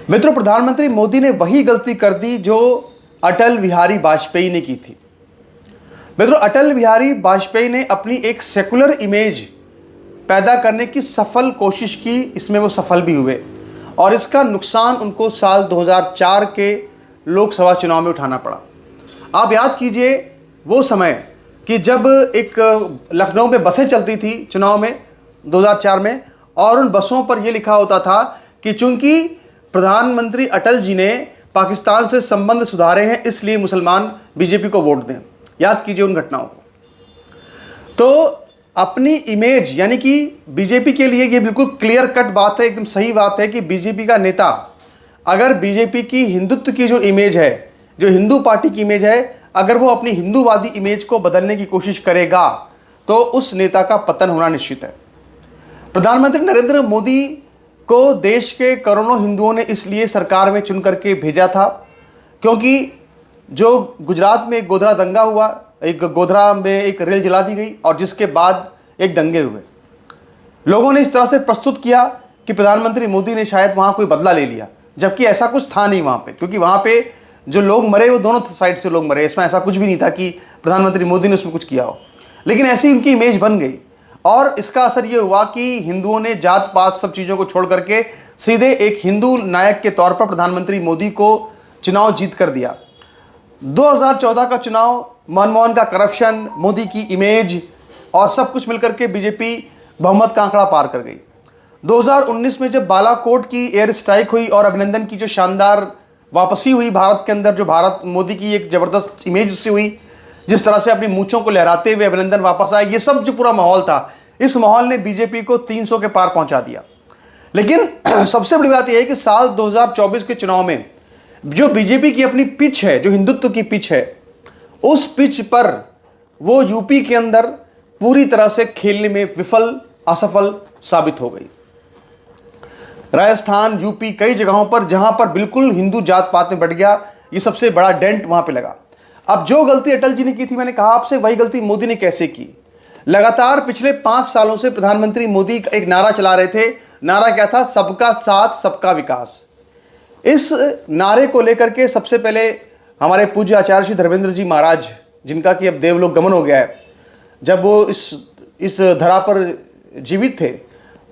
मित्रों, प्रधानमंत्री मोदी ने वही गलती कर दी जो अटल बिहारी वाजपेयी ने की थी। मित्रों, अटल बिहारी वाजपेयी ने अपनी एक सेकुलर इमेज पैदा करने की सफल कोशिश की, इसमें वो सफल भी हुए और इसका नुकसान उनको साल 2004 के लोकसभा चुनाव में उठाना पड़ा। आप याद कीजिए वो समय कि जब एक लखनऊ में बसें चलती थी चुनाव में 2004 में, और उन बसों पर यह लिखा होता था कि चूंकि प्रधानमंत्री अटल जी ने पाकिस्तान से संबंध सुधारे हैं इसलिए मुसलमान बीजेपी को वोट दें। याद कीजिए उन घटनाओं को। तो अपनी इमेज, यानी कि बीजेपी के लिए यह बिल्कुल क्लियर कट बात है, एकदम सही बात है कि बीजेपी का नेता अगर बीजेपी की हिंदुत्व की जो इमेज है, जो हिंदू पार्टी की इमेज है, अगर वो अपनी हिंदूवादी इमेज को बदलने की कोशिश करेगा तो उस नेता का पतन होना निश्चित है। प्रधानमंत्री नरेंद्र मोदी को देश के करोड़ों हिंदुओं ने इसलिए सरकार में चुन करके भेजा था क्योंकि जो गुजरात में एक गोधरा दंगा हुआ, एक गोधरा में एक रेल जला दी गई और जिसके बाद एक दंगे हुए, लोगों ने इस तरह से प्रस्तुत किया कि प्रधानमंत्री मोदी ने शायद वहाँ कोई बदला ले लिया, जबकि ऐसा कुछ था नहीं वहाँ पे, क्योंकि वहाँ पे जो लोग मरे वो दोनों साइड से लोग मरे। इसमें ऐसा कुछ भी नहीं था कि प्रधानमंत्री मोदी ने उसमें कुछ किया हो, लेकिन ऐसी उनकी इमेज बन गई और इसका असर ये हुआ कि हिंदुओं ने जात पात सब चीज़ों को छोड़ करके सीधे एक हिंदू नायक के तौर पर प्रधानमंत्री मोदी को चुनाव जीत कर दिया। 2014 का चुनाव, मनमोहन का करप्शन, मोदी की इमेज और सब कुछ मिलकर के बीजेपी बहुमत का आंकड़ा पार कर गई। 2019 में जब बालाकोट की एयर स्ट्राइक हुई और अभिनंदन की जो शानदार वापसी हुई भारत के अंदर, जो भारत मोदी की एक ज़बरदस्त इमेज उससे हुई, जिस तरह से अपनी मूंछों को लहराते हुए अभिनंदन वापस आए, ये सब जो पूरा माहौल था, इस माहौल ने बीजेपी को 300 के पार पहुंचा दिया। लेकिन सबसे बड़ी बात यह है कि साल 2024 के चुनाव में जो बीजेपी की अपनी पिच है, जो हिंदुत्व की पिच है, उस पिच पर वो यूपी के अंदर पूरी तरह से खेलने में विफल, असफल साबित हो गई। राजस्थान, यूपी, कई जगहों पर जहां पर बिल्कुल हिंदू जात पात में बढ़ गया, ये सबसे बड़ा डेंट वहां पे लगा। अब जो गलती अटल जी ने की थी, मैंने कहा आपसे, वही गलती मोदी ने कैसे की। लगातार पिछले 5 सालों से प्रधानमंत्री मोदी एक नारा चला रहे थे। नारा क्या था? सबका साथ सबका विकास। इस नारे को लेकर के सबसे पहले हमारे पूज्य आचार्य श्री धर्मेंद्र जी महाराज, जिनका कि अब देवलोक गमन हो गया है, जब वो इस धरा पर जीवित थे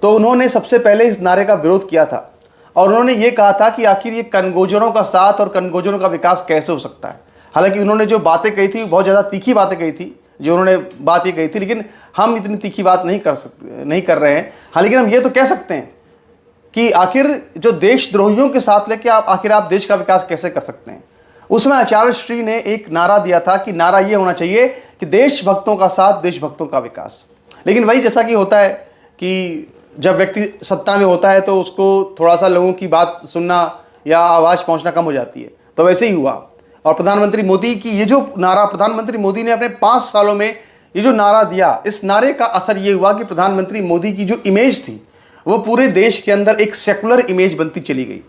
तो उन्होंने सबसे पहले इस नारे का विरोध किया था और उन्होंने ये कहा था कि आखिर ये कनगोजरों का साथ और कनगोजरों का विकास कैसे हो सकता है। हालांकि उन्होंने जो बातें कही थी बहुत ज़्यादा तीखी बातें कही थी, जो उन्होंने बात ये कही थी, लेकिन हम इतनी तीखी बात नहीं कर रहे हैं। हाँ, लेकिन हम ये तो कह सकते हैं कि आखिर जो देशद्रोहियों के साथ लेके आखिर आप देश का विकास कैसे कर सकते हैं। उसमें आचार्य श्री ने एक नारा दिया था कि नारा ये होना चाहिए कि देशभक्तों का साथ, देशभक्तों का विकास। लेकिन वही जैसा कि होता है कि जब व्यक्ति सत्ता में होता है तो उसको थोड़ा सा लोगों की बात सुनना या आवाज़ पहुंचना कम हो जाती है, तो वैसे ही हुआ। और प्रधानमंत्री मोदी की ये जो नारा, प्रधानमंत्री मोदी ने अपने 5 सालों में ये जो नारा दिया, इस नारे का असर ये हुआ कि प्रधानमंत्री मोदी की जो इमेज थी वो पूरे देश के अंदर एक सेकुलर इमेज बनती चली गई।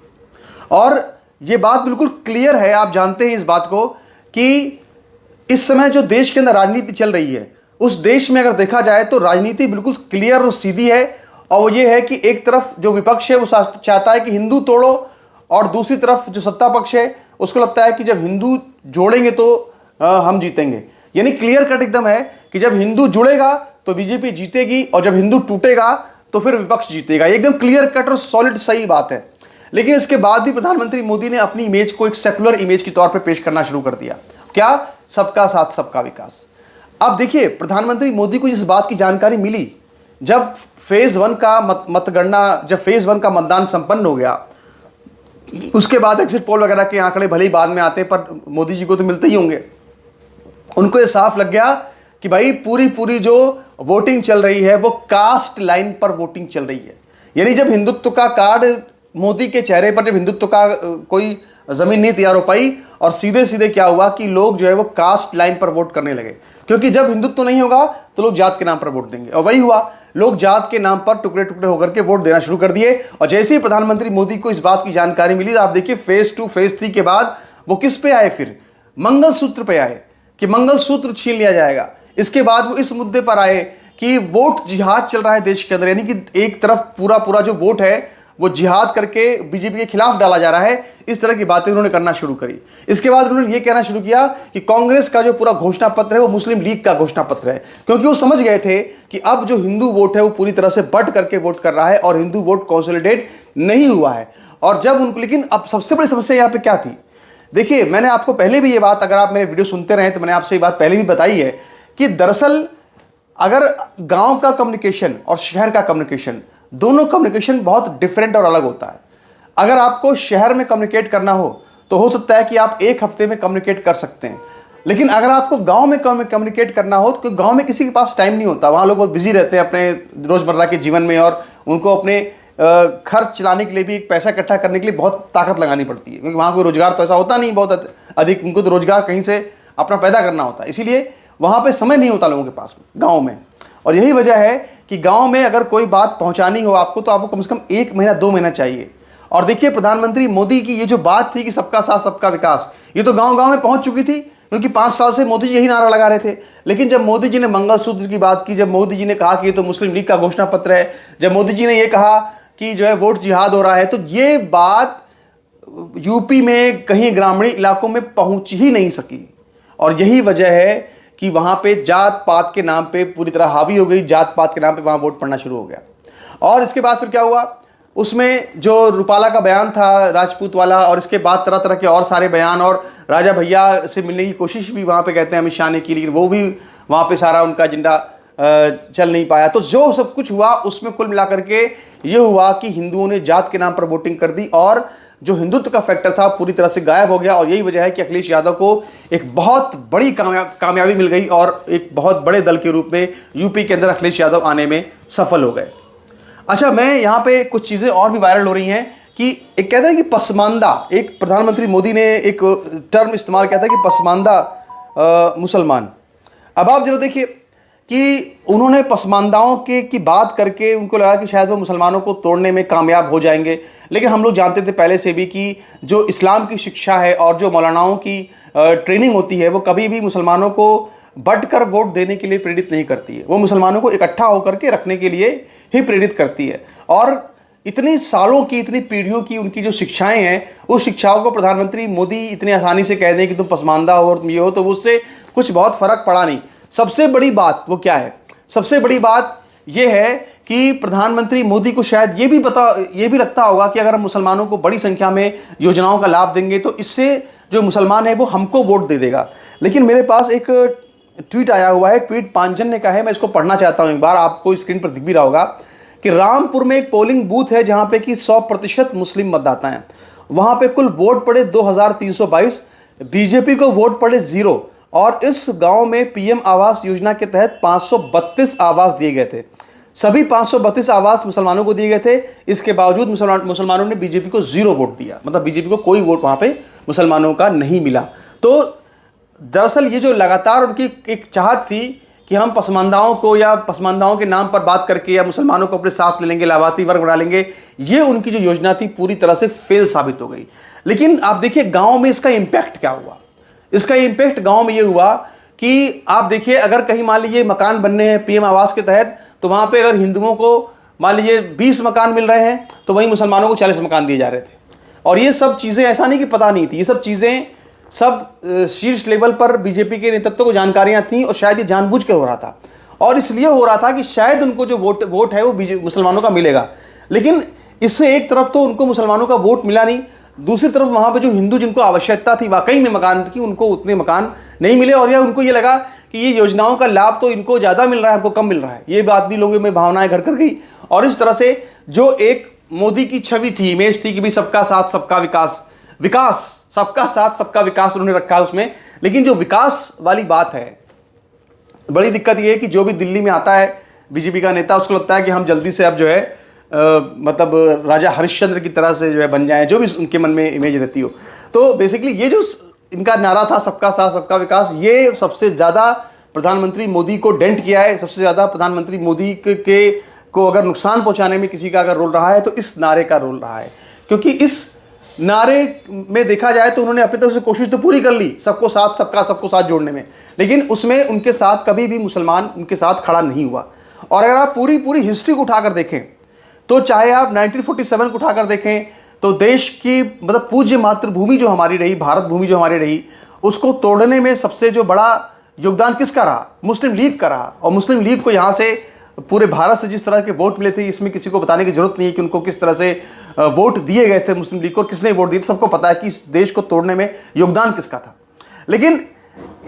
और ये बात बिल्कुल क्लियर है, आप जानते हैं इस बात को, कि इस समय जो देश के अंदर राजनीति चल रही है, उस देश में अगर देखा जाए तो राजनीति बिल्कुल क्लियर और सीधी है। और वो ये है कि एक तरफ जो विपक्ष है वो चाहता है कि हिंदू तोड़ो, और दूसरी तरफ जो सत्ता पक्ष है उसको लगता है कि जब हिंदू जोड़ेंगे तो हम जीतेंगे। यानी क्लियर कट एकदम है कि जब हिंदू जुड़ेगा तो बीजेपी जीतेगी और जब हिंदू टूटेगा तो फिर विपक्ष जीतेगा। एकदम क्लियर कट और सॉलिड सही बात है। लेकिन इसके बाद भी प्रधानमंत्री मोदी ने अपनी इमेज को एक सेकुलर इमेज के तौर पर पेश करना शुरू कर दिया। क्या? सबका साथ सबका विकास। अब देखिए, प्रधानमंत्री मोदी को इस बात की जानकारी मिली जब फेज 1 का मतगणना, जब फेज 1 का मतदान संपन्न हो गया, उसके बाद एग्जिट पोल वगैरह के आंकड़े भले ही बाद में आते हैं पर मोदी जी को तो मिलते ही होंगे। उनको ये साफ लग गया कि भाई पूरी जो वोटिंग चल रही है वो कास्ट लाइन पर वोटिंग चल रही है। यानी जब हिंदुत्व का कार्ड मोदी के चेहरे पर, जब हिंदुत्व का कोई जमीन नहीं तैयार हो पाई और सीधे सीधे क्या हुआ कि लोग जो है वो कास्ट लाइन पर वोट करने लगे, क्योंकि जब हिंदुत्व नहीं होगा तो लोग जात के नाम पर वोट देंगे। और वही हुआ, लोग जात के नाम पर टुकड़े टुकड़े होकर के वोट देना शुरू कर दिए। और जैसे ही प्रधानमंत्री मोदी को इस बात की जानकारी मिली, आप देखिए फेज 2 फेज 3 के बाद वो किस पे आए? फिर मंगलसूत्र पे आए कि मंगलसूत्र छीन लिया जाएगा। इसके बाद वो इस मुद्दे पर आए कि वोट जिहाद चल रहा है देश के अंदर, यानी कि एक तरफ पूरा जो वोट है वो जिहाद करके बीजेपी के खिलाफ डाला जा रहा है, इस तरह की बातें उन्होंने करना शुरू करी। इसके बाद उन्होंने ये कहना शुरू किया कि कांग्रेस का जो पूरा घोषणा पत्र है वो मुस्लिम लीग का घोषणा पत्र है, क्योंकि वो समझ गए थे कि अब जो हिंदू वोट है वो पूरी तरह से बट करके वोट कर रहा है और हिंदू वोट कंसोलिडेट नहीं हुआ है। और जब उनको, लेकिन अब सबसे बड़ी समस्या यहाँ पे क्या थी, देखिए मैंने आपको पहले भी ये बात, अगर आप मेरे वीडियो सुनते रहे तो मैंने आपसे ये बात पहले भी बताई है कि दरअसल अगर गांव का कम्युनिकेशन और शहर का कम्युनिकेशन, दोनों कम्युनिकेशन बहुत डिफरेंट और अलग होता है। अगर आपको शहर में कम्युनिकेट करना हो सकता है कि आप एक हफ्ते में कम्युनिकेट कर सकते हैं, लेकिन अगर आपको गांव में कम्युनिकेट करना हो तो गांव में किसी के पास टाइम नहीं होता, वहां लोग बहुत बिजी रहते हैं अपने रोजमर्रा के जीवन में, और उनको अपने खर्च चलाने के लिए भी, पैसा इकट्ठा करने के लिए बहुत ताकत लगानी पड़ती है, क्योंकि वहाँ कोई रोजगार तो ऐसा होता नहीं बहुत अधिक, उनको तो रोजगार कहीं से अपना पैदा करना होता है, इसीलिए वहाँ पे समय नहीं होता लोगों के पास गाँव में। और यही वजह है कि गाँव में अगर कोई बात पहुँचानी हो आपको तो आपको कम से कम 1 महीना 2 महीना चाहिए। और देखिए प्रधानमंत्री मोदी की ये जो बात थी कि सबका साथ सबका विकास, ये तो गाँव गाँव में पहुँच चुकी थी, क्योंकि 5 साल से मोदी जी यही नारा लगा रहे थे। लेकिन जब मोदी जी ने मंगलसूत्र की बात की, जब मोदी जी ने कहा कि ये तो मुस्लिम लीग का घोषणा पत्र है, जब मोदी जी ने ये कहा कि जो है वोट जिहाद हो रहा है, तो ये बात यूपी में कहीं ग्रामीण इलाकों में पहुंच ही नहीं सकी। और यही वजह है कि वहां पे जात पात के नाम पे पूरी तरह हावी हो गई, जात पात के नाम पे वहां वोट पड़ना शुरू हो गया। और इसके बाद फिर क्या हुआ, उसमें जो रूपाला का बयान था राजपूत वाला, और इसके बाद तरह तरह के और सारे बयान, और राजा भैया से मिलने की कोशिश भी वहाँ पे कहते हैं अमित शाह ने की, लेकिन वो भी वहाँ पे सारा उनका एजेंडा चल नहीं पाया। तो जो सब कुछ हुआ उसमें कुल मिलाकर के ये हुआ कि हिंदुओं ने जात के नाम पर वोटिंग कर दी, और जो हिंदुत्व का फैक्टर था पूरी तरह से गायब हो गया। और यही वजह है कि अखिलेश यादव को एक बहुत बड़ी कामयाबी मिल गई, और एक बहुत बड़े दल के रूप में यूपी के अंदर अखिलेश यादव आने में सफल हो गए। अच्छा, मैं यहाँ पे कुछ चीज़ें और भी वायरल हो रही हैं कि एक कहते हैं कि पसमानदा, एक प्रधानमंत्री मोदी ने एक टर्म इस्तेमाल किया था कि पसमानदा मुसलमान। अब आप जरा देखिए कि उन्होंने पसमानदाओं की बात करके उनको लगा कि शायद वो मुसलमानों को तोड़ने में कामयाब हो जाएंगे, लेकिन हम लोग जानते थे पहले से भी कि जो इस्लाम की शिक्षा है और जो मौलानाओं की ट्रेनिंग होती है वो कभी भी मुसलमानों को बढ़ कर वोट देने के लिए प्रेरित नहीं करती है, वो मुसलमानों को इकट्ठा होकर के रखने के लिए ही प्रेरित करती है। और इतनी सालों की, इतनी पीढ़ियों की उनकी जो शिक्षाएं हैं, उस शिक्षाओं को प्रधानमंत्री मोदी इतनी आसानी से कह दें कि तुम पसमानदा हो और तुम ये हो, तो उससे कुछ बहुत फर्क पड़ा नहीं। सबसे बड़ी बात वो क्या है, सबसे बड़ी बात यह है कि प्रधानमंत्री मोदी को शायद ये भी लगता होगा कि अगर हम मुसलमानों को बड़ी संख्या में योजनाओं का लाभ देंगे तो इससे जो मुसलमान है वो हमको वोट दे देगा। लेकिन मेरे पास एक ट्वीट आया हुआ है, ट्वीट पांचजन ने कहा है, मैं इसको पढ़ना चाहता हूं, एक बार आपको स्क्रीन पर दिख भी रहा होगा कि रामपुर में एक पोलिंग बूथ है जहां पे कि 100% मुस्लिम मतदाता हैं, वहां पे कुल वोट पड़े 2322, बीजेपी को वोट पड़े 0, और इस गांव में पीएम आवास योजना के तहत 532 आवास दिए गए थे। सभी 532 आवास मुसलमानों को दिए गए थे। इसके बावजूद मुसलमानों ने बीजेपी को 0 वोट दिया, मतलब बीजेपी को कोई वोट वहां पे मुसलमानों का नहीं मिला। तो दरअसल ये जो लगातार उनकी एक चाहत थी कि हम पसमानदाओं को या पसमानदाओं के नाम पर बात करके या मुसलमानों को अपने साथ ले लेंगे, लाभार्थी वर्ग बना लेंगे, ये उनकी जो योजना थी पूरी तरह से फेल साबित हो गई। लेकिन आप देखिए गांव में इसका इंपैक्ट क्या हुआ। इसका इंपैक्ट गांव में ये हुआ कि आप देखिए अगर कहीं मान लीजिए मकान बनने हैं पीएम आवास के तहत, तो वहां पे अगर हिंदुओं को मान लीजिए 20 मकान मिल रहे हैं तो वहीं मुसलमानों को 40 मकान दिए जा रहे थे। और ये सब चीज़ें ऐसा नहीं कि पता नहीं थी, ये सब चीज़ें सब शीर्ष लेवल पर बीजेपी के नेतृत्व को जानकारियां थी, और शायद ये जानबूझ कर हो रहा था, और इसलिए हो रहा था कि शायद उनको जो वोट है वो मुसलमानों का मिलेगा। लेकिन इससे एक तरफ तो उनको मुसलमानों का वोट मिला नहीं, दूसरी तरफ वहाँ पे जो हिंदू जिनको आवश्यकता थी वाकई में मकान की, उनको उतने मकान नहीं मिले, और या उनको ये लगा कि ये योजनाओं का लाभ तो इनको ज़्यादा मिल रहा है, हमको कम मिल रहा है। ये बात भी लोगों में भावनाएं घर कर गई, और इस तरह से जो एक मोदी की छवि थी, इमेज थी कि भाई सबका साथ सबका विकास, विकास सबका साथ सबका विकास उन्होंने रखा है उसमें। लेकिन जो विकास वाली बात है, बड़ी दिक्कत ये है कि जो भी दिल्ली में आता है बीजेपी का नेता, उसको लगता है कि हम जल्दी से अब जो है मतलब राजा हरिश्चंद्र की तरह से जो है बन जाएं, जो भी उनके मन में इमेज रहती हो। तो बेसिकली ये जो इनका नारा था सबका साथ सबका विकास, ये सबसे ज़्यादा प्रधानमंत्री मोदी को डेंट किया है। सबसे ज़्यादा प्रधानमंत्री मोदी को अगर नुकसान पहुंचाने में किसी का अगर रोल रहा है तो इस नारे का रोल रहा है, क्योंकि इस नारे में देखा जाए तो उन्होंने अपनी तरफ से कोशिश तो पूरी कर ली सबको साथ सबको साथ जोड़ने में, लेकिन उसमें उनके साथ कभी भी मुसलमान उनके साथ खड़ा नहीं हुआ। और अगर आप पूरी हिस्ट्री को उठाकर देखें तो चाहे आप 1947 को उठाकर देखें तो देश की मतलब पूज्य मातृभूमि जो हमारी रही, भारत भूमि जो हमारी रही, उसको तोड़ने में सबसे जो बड़ा योगदान किसका रहा? मुस्लिम लीग का रहा। और मुस्लिम लीग को यहाँ से पूरे भारत से जिस तरह के वोट मिले थे, इसमें किसी को बताने की जरूरत नहीं है कि उनको किस तरह से वोट दिए गए थे मुस्लिम लीग को, किसने वोट दिए थे। सबको पता है कि इस देश को तोड़ने में योगदान किसका था। लेकिन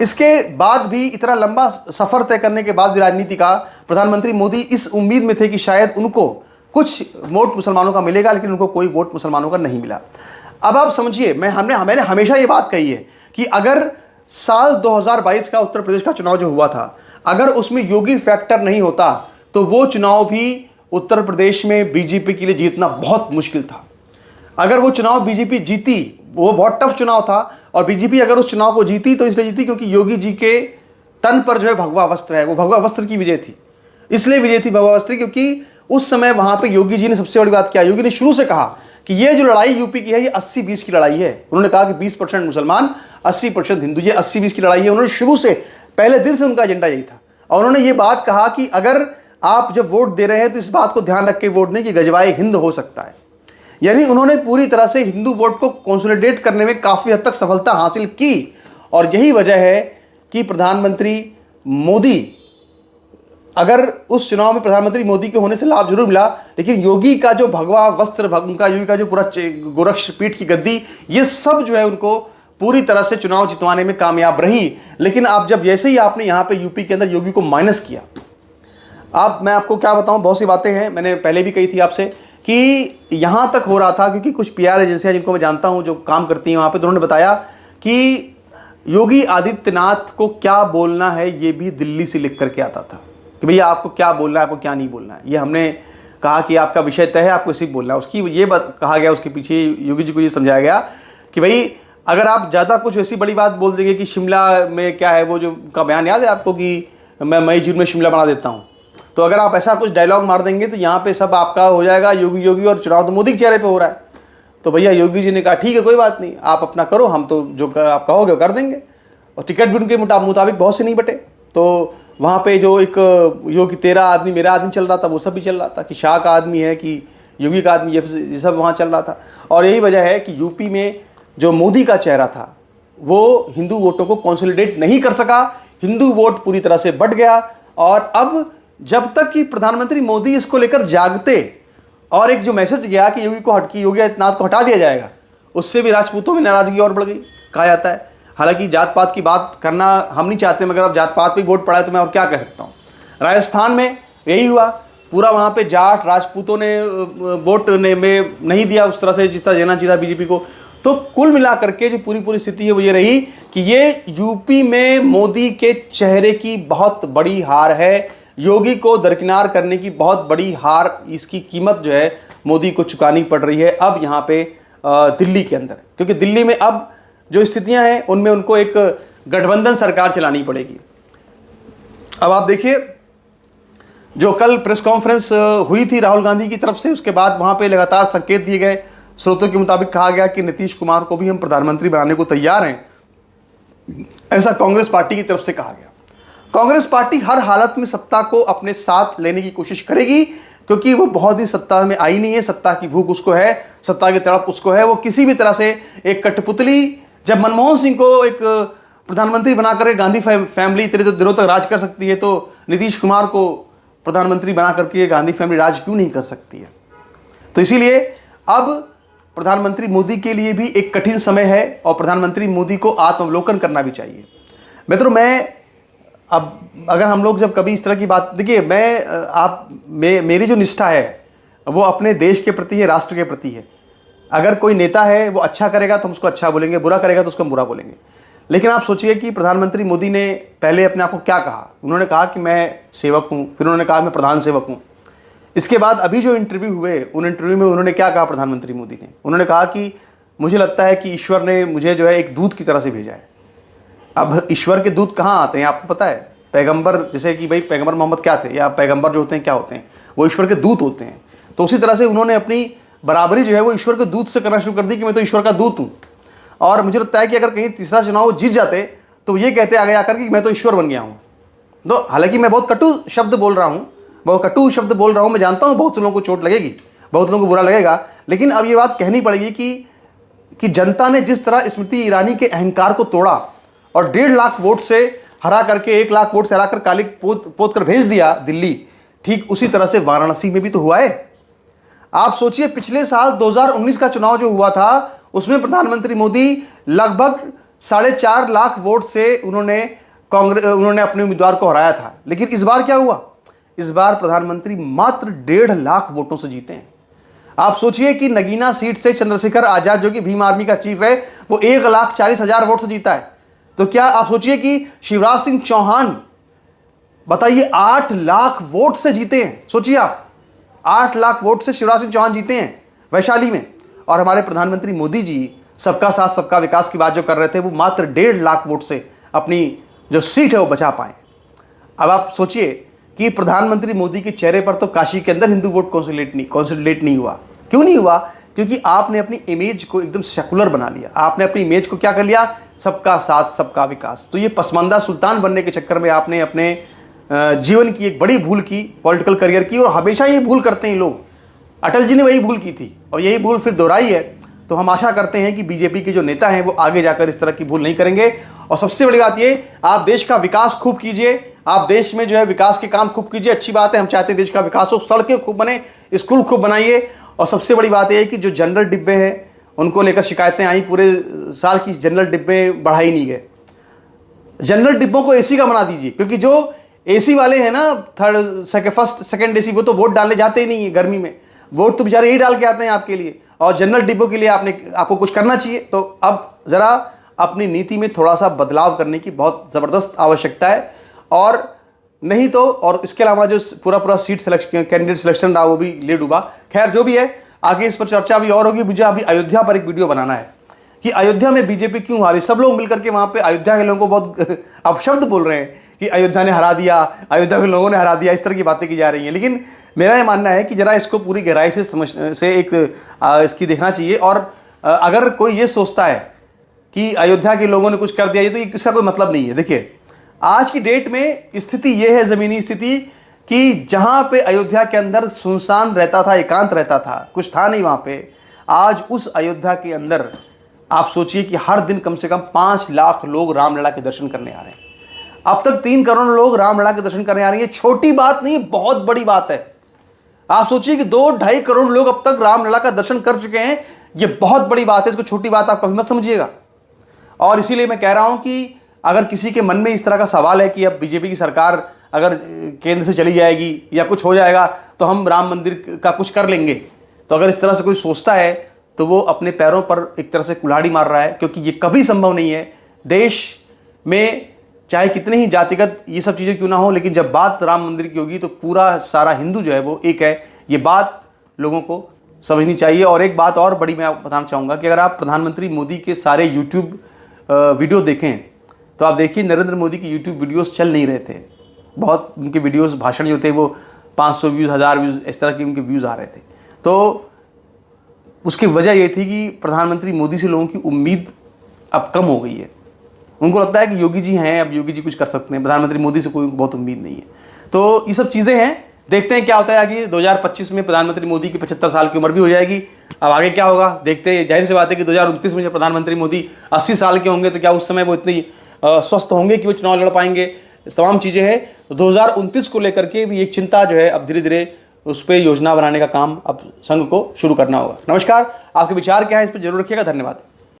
इसके बाद भी इतना लंबा सफर तय करने के बाद राजनीति का प्रधानमंत्री मोदी इस उम्मीद में थे कि शायद उनको कुछ वोट मुसलमानों का मिलेगा, लेकिन उनको कोई वोट मुसलमानों का नहीं मिला। अब आप समझिए, मैंने हमेशा ये बात कही है कि अगर साल 2022 का उत्तर प्रदेश का चुनाव जो हुआ था, अगर उसमें योगी फैक्टर नहीं होता तो वो चुनाव भी उत्तर प्रदेश में बीजेपी के लिए जीतना बहुत मुश्किल था। अगर वो चुनाव बीजेपी जीती, वो बहुत टफ चुनाव था, और बीजेपी अगर उस चुनाव को जीती तो इसलिए जीती क्योंकि योगी जी के तन पर जो है भगवा वस्त्र है, वो भगवा वस्त्र की विजय थी। इसलिए विजय थी भगवा वस्त्र, क्योंकि उस समय वहां पे योगी जी ने सबसे बड़ी बात क्या, योगी ने शुरू से कहा कि ये जो लड़ाई यूपी की है, ये 80-20 की लड़ाई है। उन्होंने कहा कि 20% मुसलमान, 80% हिंदू, ये 80-20 की लड़ाई है। उन्होंने शुरू से, पहले दिन से उनका एजेंडा यही था। और उन्होंने ये बात कहा कि अगर आप जब वोट दे रहे हैं तो इस बात को ध्यान रख के वोट दें कि गजवाए हिंद हो सकता है। यानी उन्होंने पूरी तरह से हिंदू वोट को कंसोलिडेट करने में काफ़ी हद तक सफलता हासिल की। और यही वजह है कि प्रधानमंत्री मोदी, अगर उस चुनाव में प्रधानमंत्री मोदी के होने से लाभ जरूर मिला, लेकिन योगी का जो भगवा वस्त्र, उनका योगी का जो पूरा गोरक्ष पीठ की गद्दी, ये सब जो है उनको पूरी तरह से चुनाव जितवाने में कामयाब रही। लेकिन आप जब जैसे ही आपने यहाँ पे यूपी के अंदर योगी को माइनस किया, मैं आपको क्या बताऊं, बहुत सी बातें हैं, मैंने पहले भी कही थी आपसे कि यहाँ तक हो रहा था, क्योंकि कुछ पीआर एजेंसियां जिनको मैं जानता हूँ जो काम करती हैं वहाँ पे, तो उन्होंने बताया कि योगी आदित्यनाथ को क्या बोलना है ये भी दिल्ली से लिख करके आता था कि भैया आपको क्या बोलना है, आपको क्या नहीं बोलना है। ये हमने कहा कि आपका विषय तय है, आपको इसी बोलना है। उसकी ये बात कहा गया, उसके पीछे योगी जी को ये समझाया गया कि भाई अगर आप ज़्यादा कुछ ऐसी बड़ी बात बोल देंगे कि शिमला में क्या है, वो जो का बयान याद है आपको कि मैं मई जून में शिमला बना देता हूँ, तो अगर आप ऐसा कुछ डायलॉग मार देंगे तो यहाँ पे सब आपका हो जाएगा योगी योगी, और चुनाव तो मोदी के चेहरे पे हो रहा है। तो भैया योगी जी ने कहा ठीक है कोई बात नहीं, आप अपना करो, हम तो जो आप कहोगे वो कर देंगे। और टिकट भी उनके मुताबिक बहुत से नहीं बटे, तो वहाँ पे जो एक योगी तेरा आदमी मेरा आदमी चल रहा था, वो सब भी चल रहा था कि शाह का आदमी है कि योगी का आदमी, ये सब वहाँ चल रहा था। और यही वजह है कि यूपी में जो मोदी का चेहरा था वो हिंदू वोटों को कंसोलिडेट नहीं कर सका, हिंदू वोट पूरी तरह से बढ़ गया। और अब जब तक कि प्रधानमंत्री मोदी इसको लेकर जागते और एक जो मैसेज गया कि योगी आदित्यनाथ को हटा दिया जाएगा, उससे भी राजपूतों में नाराजगी और बढ़ गई, कहा जाता है। हालांकि जात पात की बात करना हम नहीं चाहते, मगर अब जात पात पे वोट पड़ा है तो मैं और क्या कह सकता हूँ। राजस्थान में यही हुआ, पूरा वहाँ पे जाट राजपूतों ने वोट में नहीं दिया उस तरह से जिस तरह देना चाहिए था बीजेपी को। तो कुल मिलाकर के जो पूरी स्थिति है वो ये रही कि ये यूपी में मोदी के चेहरे की बहुत बड़ी हार है, योगी को दरकिनार करने की बहुत बड़ी हार, इसकी कीमत जो है मोदी को चुकानी पड़ रही है अब यहाँ पे दिल्ली के अंदर। क्योंकि दिल्ली में अब जो स्थितियां हैं उनमें उनको एक गठबंधन सरकार चलानी पड़ेगी। अब आप देखिए, जो कल प्रेस कॉन्फ्रेंस हुई थी राहुल गांधी की तरफ से, उसके बाद वहां पे लगातार संकेत दिए गए। स्रोतों के मुताबिक कहा गया कि नीतीश कुमार को भी हम प्रधानमंत्री बनाने को तैयार हैं, ऐसा कांग्रेस पार्टी की तरफ से कहा गया। कांग्रेस पार्टी हर हालत में सत्ता को अपने साथ लेने की कोशिश करेगी, क्योंकि वो बहुत ही सत्ता में आई नहीं है, सत्ता की भूख उसको है, सत्ता की तड़प उसको है। वो किसी भी तरह से एक कठपुतली, जब मनमोहन सिंह को एक प्रधानमंत्री बनाकर गांधी फैमिली इतने दिनों तक राज कर सकती है, तो नीतीश कुमार को प्रधानमंत्री बना करके गांधी फैमिली राज क्यों नहीं कर सकती है। तो इसीलिए अब प्रधानमंत्री मोदी के लिए भी एक कठिन समय है और प्रधानमंत्री मोदी को आत्मावलोकन करना भी चाहिए। मित्रों, अब अगर हम लोग जब कभी इस तरह की बात, देखिए मेरी जो निष्ठा है वो अपने देश के प्रति है, राष्ट्र के प्रति है। अगर कोई नेता है वो अच्छा करेगा तो हम उसको अच्छा बोलेंगे, बुरा करेगा तो उसको हम बुरा बोलेंगे। लेकिन आप सोचिए कि प्रधानमंत्री मोदी ने पहले अपने आप को क्या कहा, उन्होंने कहा कि मैं सेवक हूँ, फिर उन्होंने कहा मैं प्रधान सेवक हूँ। इसके बाद अभी जो इंटरव्यू हुए, उन इंटरव्यू में उन्होंने क्या कहा प्रधानमंत्री मोदी ने, उन्होंने कहा कि मुझे लगता है कि ईश्वर ने मुझे जो है एक दूत की तरह से भेजा है। अब ईश्वर के दूत कहाँ आते हैं आपको पता है? पैगंबर, जैसे कि भाई पैगंबर मोहम्मद क्या थे, या पैगंबर जो होते हैं क्या होते हैं, वो ईश्वर के दूत होते हैं। तो उसी तरह से उन्होंने अपनी बराबरी जो है वो ईश्वर के दूत से करना शुरू कर दी कि मैं तो ईश्वर का दूत हूँ। और मुझे लगता है कि अगर कहीं तीसरा चुनाव जीत जाते तो ये कहते आगे आकर कि मैं तो ईश्वर बन गया हूँ। तो हालांकि मैं बहुत कटु शब्द बोल रहा हूँ, मैं जानता हूँ बहुत से लोगों को चोट लगेगी, बहुत लोगों को बुरा लगेगा, लेकिन अब ये बात कहनी पड़ेगी कि जनता ने जिस तरह स्मृति ईरानी के अहंकार को तोड़ा और 1.5 लाख वोट से हरा करके 1 लाख वोट से हरा कर काली पोत कर भेज दिया दिल्ली, ठीक उसी तरह से वाराणसी में भी तो हुआ है। आप सोचिए, पिछले साल 2019 का चुनाव जो हुआ था उसमें प्रधानमंत्री मोदी लगभग 4.5 लाख वोट से उन्होंने अपने उम्मीदवार को हराया था। लेकिन इस बार क्या हुआ? इस बार प्रधानमंत्री मात्र 1.5 लाख वोटों से जीते हैं। आप सोचिए कि नगीना सीट से चंद्रशेखर आजाद, जो कि भीम आर्मी का चीफ है, वो 1,40,000 वोट से जीता है। तो क्या आप सोचिए कि शिवराज सिंह चौहान, बताइए, 8 लाख वोट से जीते हैं। सोचिए आप, 8 लाख वोट से शिवराज सिंह चौहान जीते हैं वैशाली में, और हमारे प्रधानमंत्री मोदी जी सबका साथ सबका विकास की बात जो कर रहे थे, वो मात्र 1.5 लाख वोट से अपनी जो सीट है वो बचा पाए। अब आप सोचिए कि प्रधानमंत्री मोदी के चेहरे पर तो काशी के अंदर हिंदू वोट कॉन्सोलिडेट नहीं हुआ। क्यों नहीं हुआ? क्योंकि आपने अपनी इमेज को एकदम सेकुलर बना लिया। आपने अपनी इमेज को क्या कर लिया? सबका साथ सबका विकास। तो ये पसमानदा सुल्तान बनने के चक्कर में आपने अपने जीवन की एक बड़ी भूल की, पॉलिटिकल करियर की, और हमेशा ये भूल करते हैं लोग। अटल जी ने वही भूल की थी और यही भूल फिर दोहराई है। तो हम आशा करते हैं कि बीजेपी के जो नेता हैं वो आगे जाकर इस तरह की भूल नहीं करेंगे। और सबसे बड़ी बात ये, आप देश का विकास खूब कीजिए, आप देश में जो है विकास के काम खूब कीजिए। अच्छी बात है, हम चाहते हैं देश का विकास हो, सड़कें खूब बने, स्कूल खूब बनाइए। और सबसे बड़ी बात यह है कि जो जनरल डिब्बे हैं उनको लेकर शिकायतें आई, पूरे साल की जनरल डिब्बे बढ़ाई नहीं गए। जनरल डिब्बों को एसी का बना दीजिए, क्योंकि जो एसी वाले हैं ना, फर्स्ट सेकंड एसी, वो तो वोट डालने जाते ही नहीं है गर्मी में। वोट तो बेचारे यही डाल के आते हैं आपके लिए, और जनरल डिब्बों के लिए आपको कुछ करना चाहिए। तो अब जरा अपनी नीति में थोड़ा सा बदलाव करने की बहुत ज़बरदस्त आवश्यकता है। और नहीं तो, और इसके अलावा जो पूरा सीट सिलेक्शन, कैंडिडेट सिलेक्शन रहा, वो भी ले डूबा। खैर, जो भी है, आगे इस पर चर्चा भी और होगी। मुझे अभी अयोध्या पर एक वीडियो बनाना है कि अयोध्या में बीजेपी क्यों हारी। सब लोग मिलकर के वहाँ पे अयोध्या के लोगों को बहुत अपशब्द बोल रहे हैं कि अयोध्या ने हरा दिया, अयोध्या के लोगों ने हरा दिया, इस तरह की बातें की जा रही हैं। लेकिन मेरा ये मानना है कि जरा इसको पूरी गहराई से इसकी देखना चाहिए। और अगर कोई ये सोचता है कि अयोध्या के लोगों ने कुछ कर दिया, ये तो इसका कोई मतलब नहीं है। देखिए, आज की डेट में स्थिति ये है, ज़मीनी स्थिति, कि जहाँ पे अयोध्या के अंदर सुनसान रहता था, एकांत रहता था, कुछ था नहीं वहाँ पे, आज उस अयोध्या के अंदर आप सोचिए कि हर दिन कम से कम 5 लाख लोग रामलला के दर्शन करने आ रहे हैं। अब तक 3 करोड़ लोग रामलला के दर्शन करने आ रहे हैं। ये छोटी बात नहीं, बहुत बड़ी बात है। आप सोचिए कि 2-2.5 करोड़ लोग अब तक रामलला का दर्शन कर चुके हैं। ये बहुत बड़ी बात है, इसको छोटी बात आप कभी मत समझिएगा। और इसीलिए मैं कह रहा हूं कि अगर किसी के मन में इस तरह का सवाल है कि अब बीजेपी की सरकार अगर केंद्र से चली जाएगी या कुछ हो जाएगा तो हम राम मंदिर का कुछ कर लेंगे, तो अगर इस तरह से कोई सोचता है तो वो अपने पैरों पर एक तरह से कुल्हाड़ी मार रहा है, क्योंकि ये कभी संभव नहीं है। देश में चाहे कितने ही जातिगत ये सब चीज़ें क्यों ना हो, लेकिन जब बात राम मंदिर की होगी तो पूरा सारा हिंदू जो है वो एक है। ये बात लोगों को समझनी चाहिए। और एक बात और बड़ी मैं बताना चाहूँगा कि अगर आप प्रधानमंत्री मोदी के सारे यूट्यूब वीडियो देखें तो आप देखिए, नरेंद्र मोदी की यूट्यूब वीडियोस चल नहीं रहे थे। बहुत उनके वीडियोस, भाषण जो थे वो 500 व्यूज़, 1000 व्यूज़, इस तरह के उनके व्यूज़ आ रहे थे। तो उसकी वजह ये थी कि प्रधानमंत्री मोदी से लोगों की उम्मीद अब कम हो गई है। उनको लगता है कि योगी जी हैं, अब योगी जी कुछ कर सकते हैं, प्रधानमंत्री मोदी से कोई बहुत उम्मीद नहीं है। तो ये सब चीज़ें हैं, देखते हैं क्या होता है आगे। 2025 में प्रधानमंत्री मोदी की 75 साल की उम्र भी हो जाएगी। अब आगे क्या होगा देखते हैं। जाहिर सी बात है कि 2029 में जब प्रधानमंत्री मोदी 80 साल के होंगे तो क्या उस समय वो इतनी स्वस्थ होंगे कि वो चुनाव लड़ पाएंगे। तमाम चीज़ें हैं। तो 2029 को लेकर के भी एक चिंता जो है, अब धीरे धीरे उस पर योजना बनाने का काम अब संघ को शुरू करना होगा। नमस्कार, आपके विचार क्या है इस पर जरूर रखिएगा। धन्यवाद।